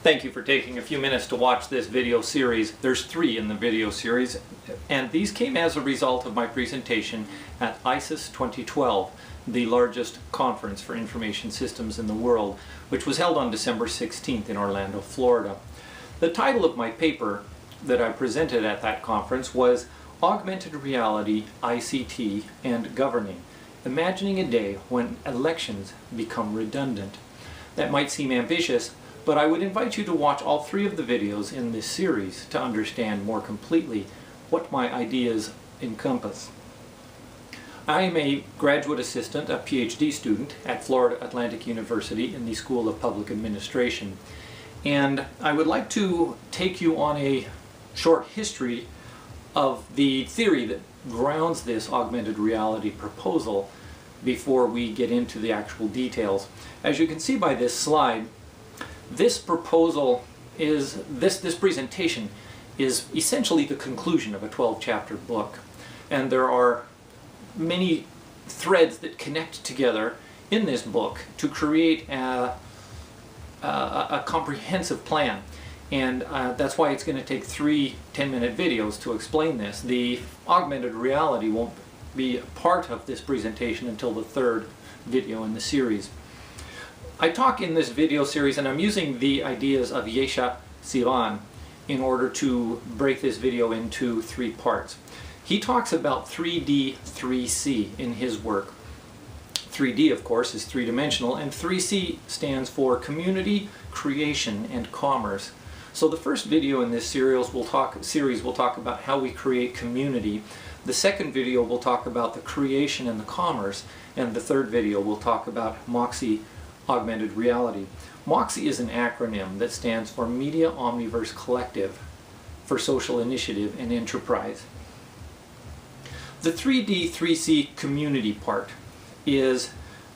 Thank you for taking a few minutes to watch this video series. There's 3 in the video series, and these came as a result of my presentation at ICIS 2012, the largest conference for information systems in the world, which was held on December 16th in Orlando, Florida. The title of my paper that I presented at that conference was Augmented Reality, ICT, and Governing, Imagining a Day When Elections Become Redundant. That might seem ambitious, but I would invite you to watch all 3 of the videos in this series to understand more completely what my ideas encompass. I am a graduate assistant, a PhD student at Florida Atlantic University in the School of Public Administration, and I would like to take you on a short history of the theory that grounds this augmented reality proposal before we get into the actual details. As you can see by this slide, this proposal is, this presentation is essentially the conclusion of a 12-chapter book, and there are many threads that connect together in this book to create a comprehensive plan. And that's why it's going to take 3 10-minute videos to explain this. The augmented reality won't be a part of this presentation until the 3rd video in the series. I talk in this video series, and I'm using the ideas of Yesha Sivan in order to break this video into 3 parts. He talks about 3D, 3C in his work. 3D, of course, is 3-dimensional, and 3C stands for community, creation, and commerce. So the first video in this series will talk about how we create community. The second video will talk about the creation and the commerce, and the 3rd video will talk about Moxie augmented reality. Moxie is an acronym that stands for Media Omniverse Collective for Social Initiative and Enterprise. The 3D, 3C community part is,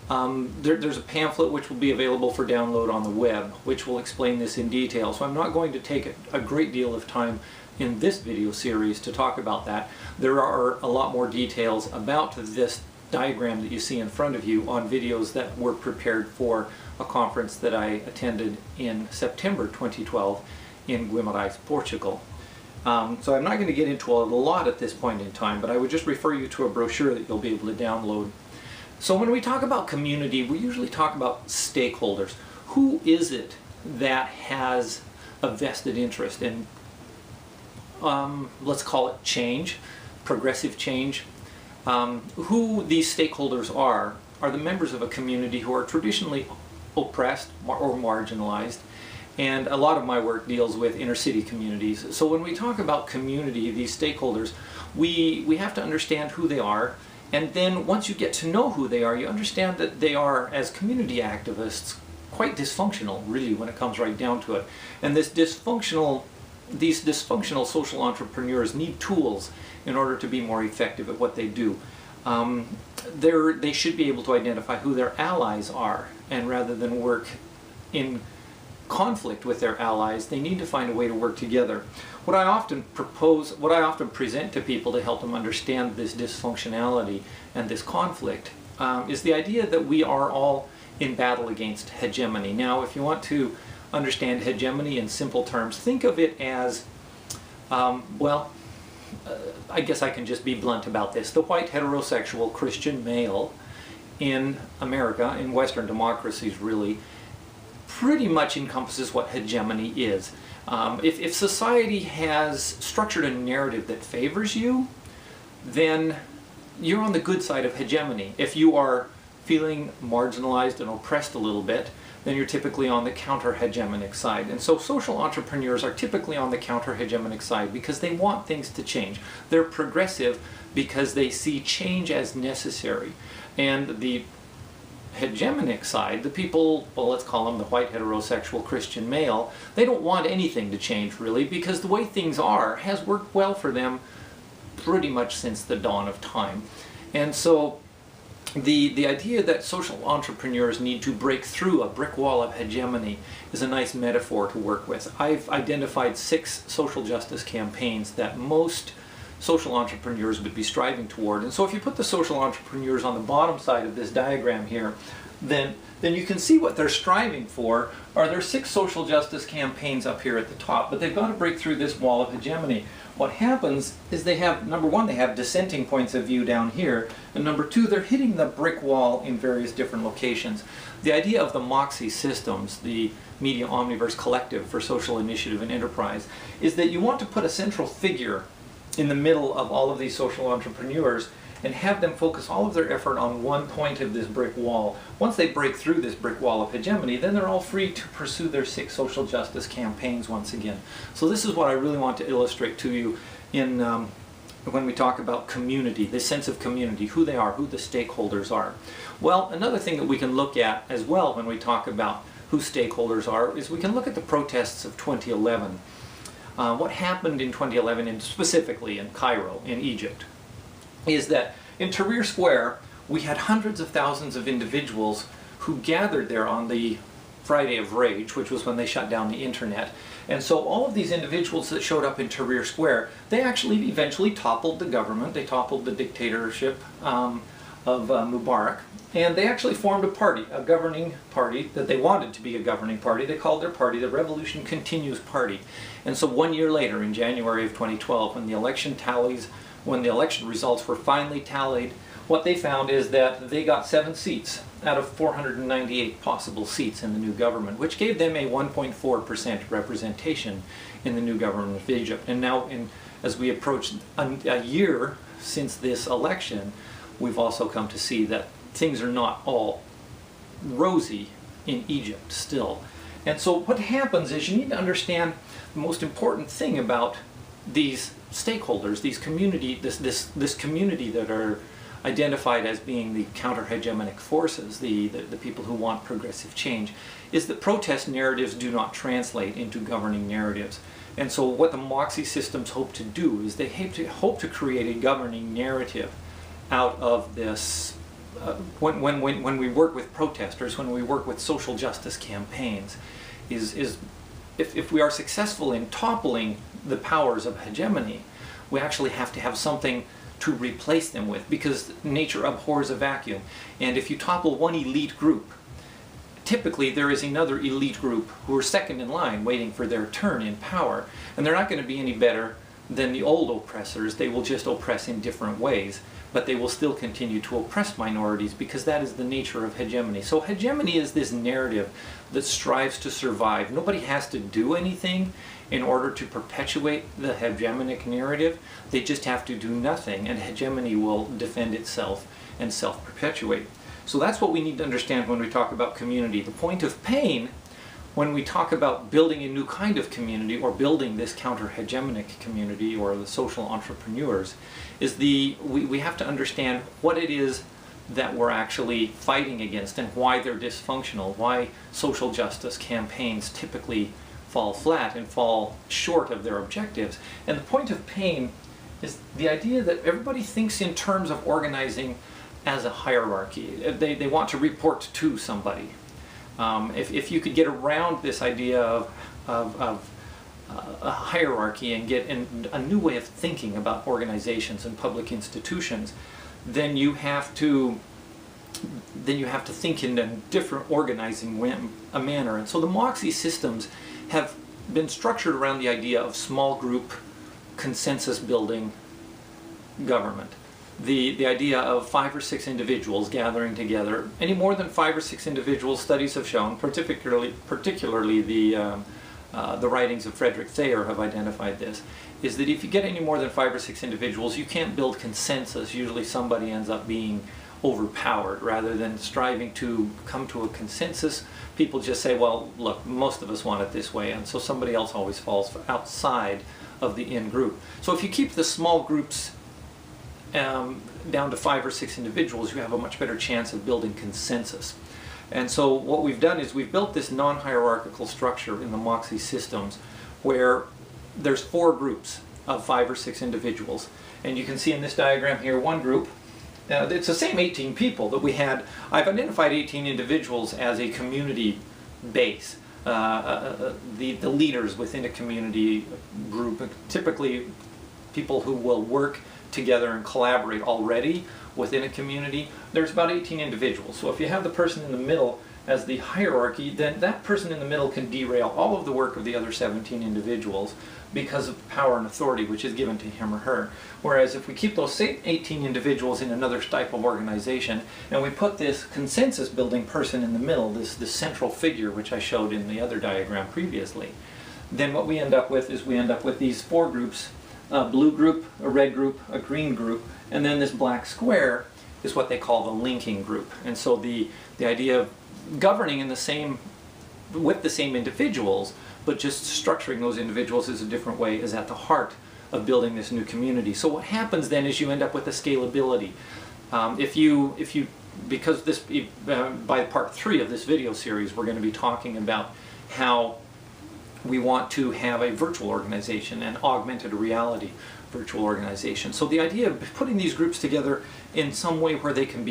there's a pamphlet which will be available for download on the web, which will explain this in detail. So I'm not going to take a great deal of time in this video series to talk about that. There are a lot more details about this diagram that you see in front of you on videos that were prepared for a conference that I attended in September 2012 in Guimarães, Portugal. So I'm not going to get into a lot at this point in time, but I would just refer you to a brochure that you'll be able to download. So when we talk about community, we usually talk about stakeholders. Who is it that has a vested interest in, let's call it change, progressive change? Who these stakeholders are the members of a community who are traditionally oppressed or marginalized, and a lot of my work deals with inner city communities. So when we talk about community, these stakeholders, we have to understand who they are, and then once you get to know who they are, you understand that they are, as community activists, quite dysfunctional, really, when it comes right down to it. And these dysfunctional social entrepreneurs need tools in order to be more effective at what they do. They should be able to identify who their allies are, and rather than work in conflict with their allies, they need to find a way to work together. What I often present to people to help them understand this dysfunctionality and this conflict is the idea that we are all in battle against hegemony. Now, if you want to understand hegemony in simple terms, think of it as, I guess I can just be blunt about this. The white heterosexual Christian male in America, in Western democracies really, pretty much encompasses what hegemony is. If society has structured a narrative that favors you, then you're on the good side of hegemony. If you are feeling marginalized and oppressed a little bit, then you're typically on the counter-hegemonic side. And so social entrepreneurs are typically on the counter-hegemonic side because they want things to change. They're progressive because they see change as necessary. And the hegemonic side, the people, well, let's call them the white heterosexual Christian male, they don't want anything to change really, because the way things are has worked well for them pretty much since the dawn of time. And so the idea that social entrepreneurs need to break through a brick wall of hegemony is a nice metaphor to work with. I've identified 6 social justice campaigns that most social entrepreneurs would be striving toward. And so if you put the social entrepreneurs on the bottom side of this diagram here, then you can see what they're striving for are their 6 social justice campaigns up here at the top, but they've got to break through this wall of hegemony. What happens is they have, number one, they have dissenting points of view down here, and number two, they're hitting the brick wall in various different locations. The idea of the Moxie Systems, the Media Omniverse Collective for Social Initiative and Enterprise, is that you want to put a central figure in the middle of all of these social entrepreneurs and have them focus all of their effort on one point of this brick wall. Once they break through this brick wall of hegemony, then they're all free to pursue their 6 social justice campaigns once again. So this is what I really want to illustrate to you in when we talk about community, this sense of community, who they are, who the stakeholders are. Well, another thing that we can look at as well when we talk about who stakeholders are is we can look at the protests of 2011. What happened in 2011, and specifically in Cairo, in Egypt, is that in Tahrir Square we had hundreds of thousands of individuals who gathered there on the Friday of Rage, which was when they shut down the internet. And so all of these individuals that showed up in Tahrir Square, they actually eventually toppled the government, they toppled the dictatorship of Mubarak, and they actually formed a party, a governing party that they wanted to be a governing party. They called their party the Revolution Continues Party. And so 1 year later, in January of 2012, when the election results were finally tallied, what they found is that they got 7 seats out of 498 possible seats in the new government, which gave them a 1.4% representation in the new government of Egypt. And now, as we approach a year since this election, we've also come to see that things are not all rosy in Egypt still. And so what happens is you need to understand the most important thing about these stakeholders, these community, this community that are identified as being the counter-hegemonic forces, the people who want progressive change, is that protest narratives do not translate into governing narratives. And so what the Moxie Systems hope to do is they hope to create a governing narrative out of this. When we work with protesters, when we work with social justice campaigns, if we are successful in toppling the powers of hegemony, we actually have to have something to replace them with, because nature abhors a vacuum. And if you topple one elite group, typically there is another elite group who are second in line waiting for their turn in power, and they're not going to be any better than the old oppressors. They will just oppress in different ways, but they will still continue to oppress minorities, because that is the nature of hegemony. So hegemony is this narrative that strives to survive. Nobody has to do anything in order to perpetuate the hegemonic narrative. They just have to do nothing, and hegemony will defend itself and self-perpetuate. So that's what we need to understand when we talk about community. The point of pain, when we talk about building a new kind of community, or building this counter-hegemonic community, or the social entrepreneurs, is we have to understand what it is that we're actually fighting against and why they're dysfunctional, why social justice campaigns typically fall flat and fall short of their objectives. And the point of pain is the idea that everybody thinks in terms of organizing as a hierarchy. They want to report to somebody. If you could get around this idea of a hierarchy and get a new way of thinking about organizations and public institutions, then you have to think in a different organizing manner. And so the Moxie Systems have been structured around the idea of small group consensus building government. The idea of 5 or 6 individuals gathering together. Any more than 5 or 6 individuals, studies have shown, particularly the writings of Frederick Thayer have identified this, is that if you get any more than 5 or 6 individuals, you can't build consensus. Usually somebody ends up being overpowered. Rather than striving to come to a consensus, people just say, well, look, most of us want it this way, and so somebody else always falls outside of the in-group. So if you keep the small groups down to 5 or 6 individuals, you have a much better chance of building consensus. And so what we've done is we've built this non-hierarchical structure in the Moxie Systems where there's 4 groups of 5 or 6 individuals. And you can see in this diagram here one group. It's the same 18 people that we had. I've identified 18 individuals as a community base. The leaders within a community group, typically people who will work together and collaborate already within a community, there's about 18 individuals. So if you have the person in the middle as the hierarchy, then that person in the middle can derail all of the work of the other 17 individuals because of power and authority which is given to him or her. Whereas if we keep those same 18 individuals in another type of organization and we put this consensus building person in the middle, this central figure which I showed in the other diagram previously, then what we end up with is we end up with these 4 groups, a blue group, a red group, a green group, and then this black square is what they call the linking group. And so the idea of governing in the same, with the same individuals, but just structuring those individuals is a different way, is at the heart of building this new community. So what happens then is you end up with the scalability. Because this, by part 3 of this video series, we're going to be talking about how we want to have a virtual organization, an augmented reality virtual organization. So the idea of putting these groups together in some way where they can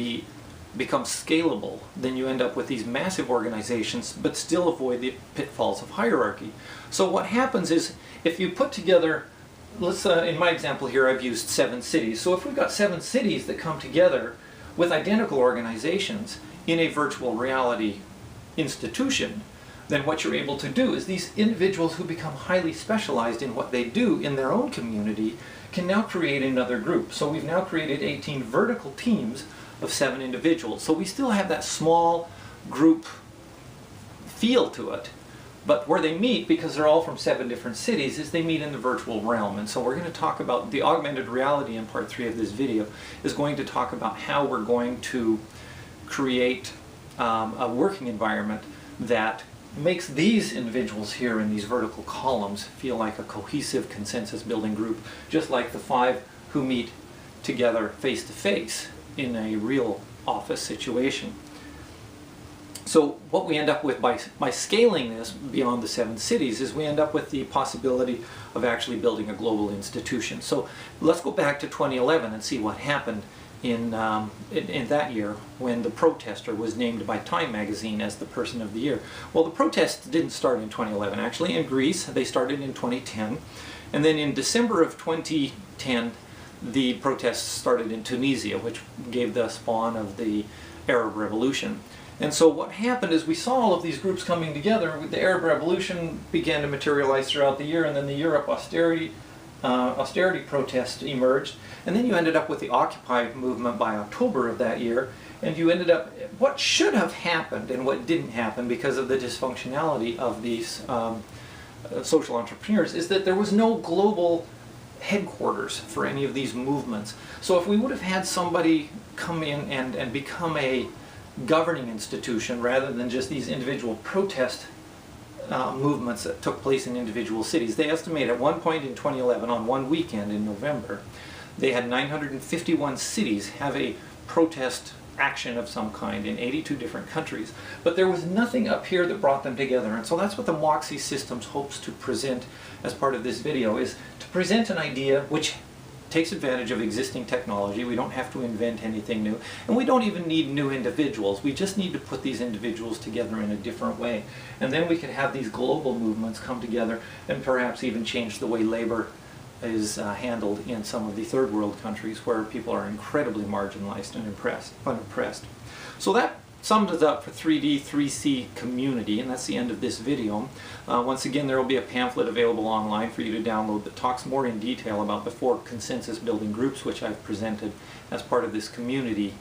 become scalable, then you end up with these massive organizations but still avoid the pitfalls of hierarchy. So what happens is if you put together, let's in my example here I've used 7 cities. So if we've got 7 cities that come together with identical organizations in a virtual reality institution, then what you're able to do is these individuals who become highly specialized in what they do in their own community can now create another group. So we've now created 18 vertical teams of 7 individuals. So we still have that small group feel to it, but where they meet, because they're all from 7 different cities, is they meet in the virtual realm. And so we're going to talk about the augmented reality in part 3 of this video, is going to talk about how we're going to create a working environment that makes these individuals here in these vertical columns feel like a cohesive consensus building group, just like the 5 who meet together face to face in a real office situation. So what we end up with by scaling this beyond the 7 cities is we end up with the possibility of actually building a global institution. So let's go back to 2011 and see what happened in that year when the protester was named by Time magazine as the person of the year. Well, the protests didn't start in 2011. Actually, in Greece, they started in 2010. And then in December of 2010, the protests started in Tunisia, which gave the spawn of the Arab Revolution. And so what happened is we saw all of these groups coming together. The Arab Revolution began to materialize throughout the year, and then the Europe austerity protest emerged. And then you ended up with the Occupy movement by October of that year, and you ended up, what should have happened and what didn't happen because of the dysfunctionality of these social entrepreneurs, is that there was no global headquarters for any of these movements. So if we would have had somebody come in and become a governing institution rather than just these individual protest movements that took place in individual cities, they estimate at one point in 2011, on one weekend in November, they had 951 cities have a protest action of some kind in 82 different countries. But there was nothing up here that brought them together. And so that's what the Moxie Systems hopes to present as part of this video, is to present an idea which takes advantage of existing technology. We don't have to invent anything new, and we don't even need new individuals. We just need to put these individuals together in a different way. And then we can have these global movements come together and perhaps even change the way labor is handled in some of the third world countries where people are incredibly marginalized and unoppressed. So that sums it up for 3D 3C community, and that's the end of this video. Once again, there will be a pamphlet available online for you to download that talks more in detail about the 4 consensus building groups which I've presented as part of this community